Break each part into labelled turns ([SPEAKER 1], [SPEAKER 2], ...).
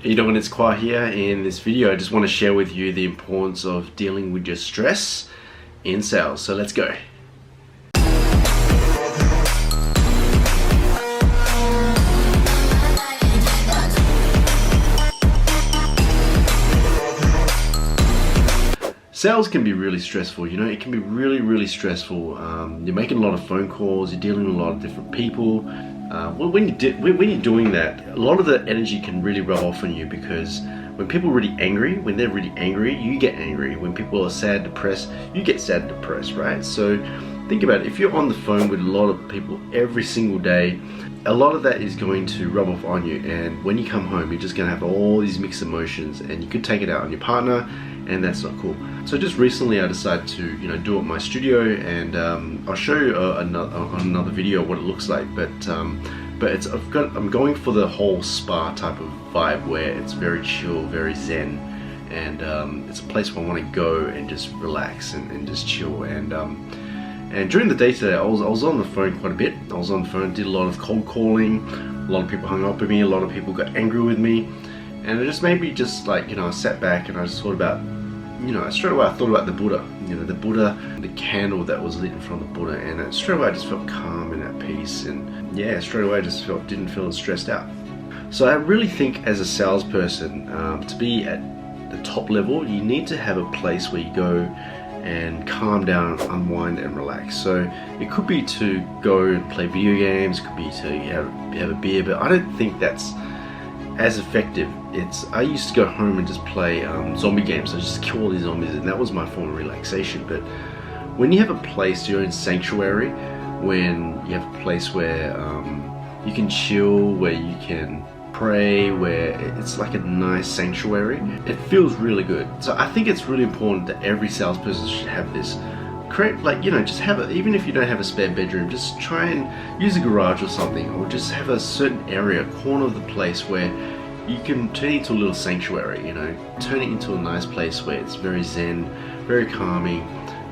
[SPEAKER 1] How you doing? It's Khoa here. In this video I just want to share with you the importance of dealing with your stress in sales. So let's go. Sales can be really stressful, you know, it can be really stressful. You're making a lot of phone calls, you're dealing with a lot of different people. When you're doing that, a lot of the energy can really rub off on you, because when people are really angry, when they're really angry, you get angry. When people are sad, depressed, you get sad, depressed, right? So think about it, if you're on the phone with a lot of people every single day, a lot of that is going to rub off on you, and when you come home, you're just going to have all these mixed emotions, and you could take it out on your partner, and that's not cool. So just recently I decided to do it in my studio, and I'll show you on another video what it looks like, but I'm going for the whole spa type of vibe where it's very chill, very zen, and it's a place where I want to go and just relax and just chill. And during the day today, I was on the phone quite a bit. I was on the phone, did a lot of cold calling. A lot of people hung up with me. A lot of people got angry with me, and it just made me just I sat back and I just thought about, straight away I thought about the Buddha. The Buddha, the candle that was lit in front of the Buddha, and straight away I just felt calm and at peace, and yeah, straight away I just didn't feel stressed out. So I really think as a salesperson, to be at the top level, you need to have a place where you go and calm down, unwind and relax. So it could be to go and play video games, it could be to have a beer, but I don't think that's as effective. I used to go home and just play zombie games. I just kill all these zombies, and that was my form of relaxation. But when you have a place, your own sanctuary, when you have a place where you can chill, where you can pray, where it's like a nice sanctuary, it feels really good. So I think it's really important that every salesperson should have this. Create, just have it, even if you don't have a spare bedroom, just try and use a garage or something, or just have a certain area, corner of the place where you can turn it into a little sanctuary, turn it into a nice place where it's very zen, very calming,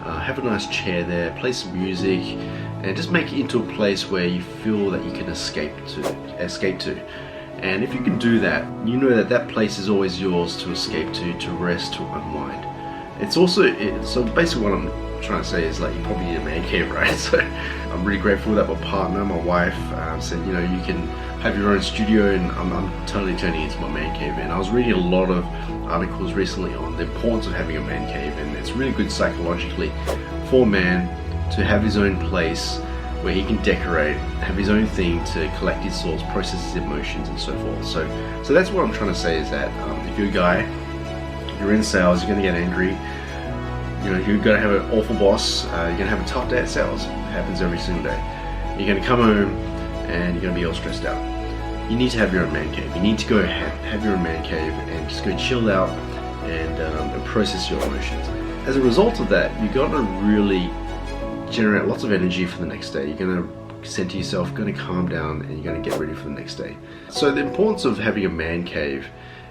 [SPEAKER 1] have a nice chair there, play some music, and just make it into a place where you feel that you can escape to. And if you can do that, you know that that place is always yours to escape to rest, to unwind. So basically what I'm trying to say is, you probably need a man cave, right? So I'm really grateful that my partner, my wife, said, you can have your own studio, and I'm totally turning into my man cave. And I was reading a lot of articles recently on the importance of having a man cave, and it's really good psychologically for a man to have his own place where he can decorate, have his own thing to collect his thoughts, process his emotions, and so forth. So that's what I'm trying to say, is that if you're a guy, you're in sales, you're going to get angry, you're going to have an awful boss, you're going to have a tough day at sales. It happens every single day. You're going to come home and you're going to be all stressed out. You need to have your own man cave. You need to go have your own man cave and just go chill out and process your emotions. As a result of that, you're going to really generate lots of energy for the next day. You're going to center yourself, going to calm down, and you're going to get ready for the next day. So the importance of having a man cave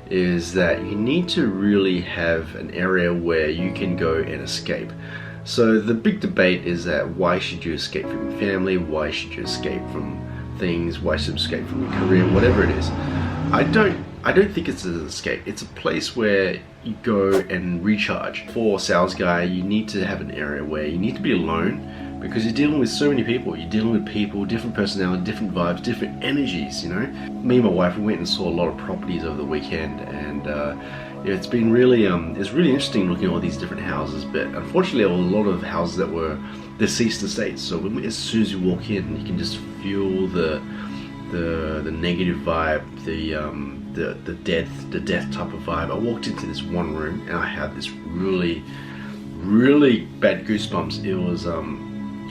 [SPEAKER 1] is that you need to really have an area where you can go and escape. So the big debate is that why should you escape from your family? Why should you escape from things? Why should you escape from your career? Whatever it is. I don't think it's an escape. It's a place where you go and recharge. For a sales guy, you need to have an area where you need to be alone, because you're dealing with so many people. You're dealing with people, different personality, different vibes, different energies, Me and my wife, we went and saw a lot of properties over the weekend, and it's been really it's really interesting looking at all these different houses, but unfortunately there were a lot of houses that were deceased estates. So as soon as you walk in, you can just feel the negative vibe, the death type of vibe. I walked into this one room and I had this really bad goosebumps. It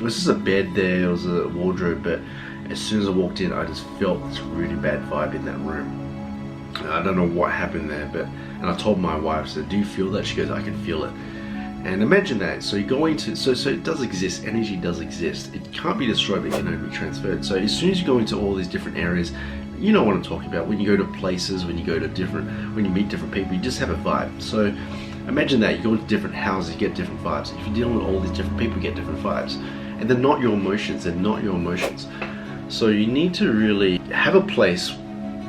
[SPEAKER 1] was just a bed there, it was a wardrobe, but as soon as I walked in, I just felt this really bad vibe in that room. I don't know what happened there, and I told my wife, I said, do you feel that? She goes, I can feel it. And imagine that. So you're going to, so it does exist, energy does exist. It can't be destroyed, but it can only be transferred. So as soon as you go into all these different areas, you know what I'm talking about. When you go to places, when you meet different people, you just have a vibe. So imagine that, you go into different houses, you get different vibes. If you're dealing with all these different people, you get different vibes. And they're not your emotions, So you need to really have a place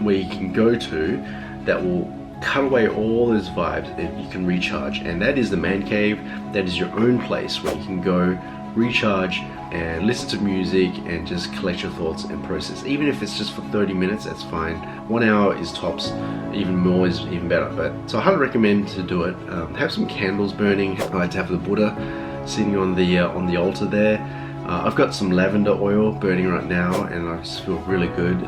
[SPEAKER 1] where you can go to that will cut away all those vibes and you can recharge. And that is the man cave. That is your own place where you can go recharge and listen to music and just collect your thoughts and process. Even if it's just for 30 minutes, that's fine. 1 hour is tops, even more is even better. But so I highly recommend to do it. Have some candles burning. I like to have the Buddha sitting on the altar there. I've got some lavender oil burning right now and I just feel really good.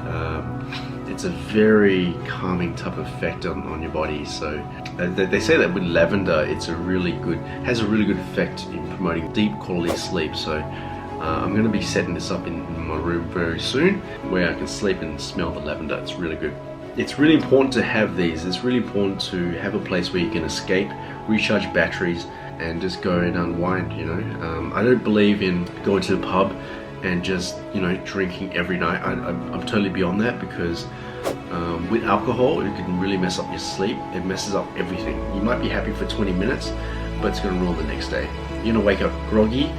[SPEAKER 1] It's a very calming type of effect on your body. So they say that with lavender, has a really good effect in promoting deep quality sleep. So I'm going to be setting this up in my room very soon, where I can sleep and smell the lavender. It's really good. It's really important to have these. It's really important to have a place where you can escape, recharge batteries, and just go and unwind. You know, I don't believe in going to the pub and just, you know, drinking every night. I'm totally beyond that, because with alcohol it can really mess up your sleep. It messes up everything. You might be happy for 20 minutes, but it's going to ruin the next day. You're going to wake up groggy.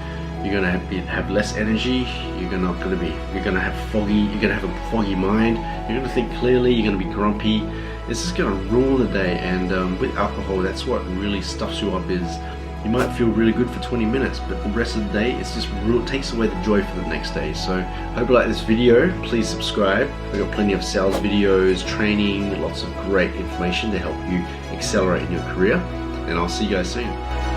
[SPEAKER 1] You're going to have less energy. You're going to have a foggy mind. You're going to think clearly. You're going to be grumpy. It's just going to ruin the day. And with alcohol, that's what really stuffs you up. Is you might feel really good for 20 minutes, but the rest of the day, it's just takes away the joy for the next day. So I hope you like this video. Please subscribe. I've got plenty of sales videos, training, lots of great information to help you accelerate in your career. And I'll see you guys soon.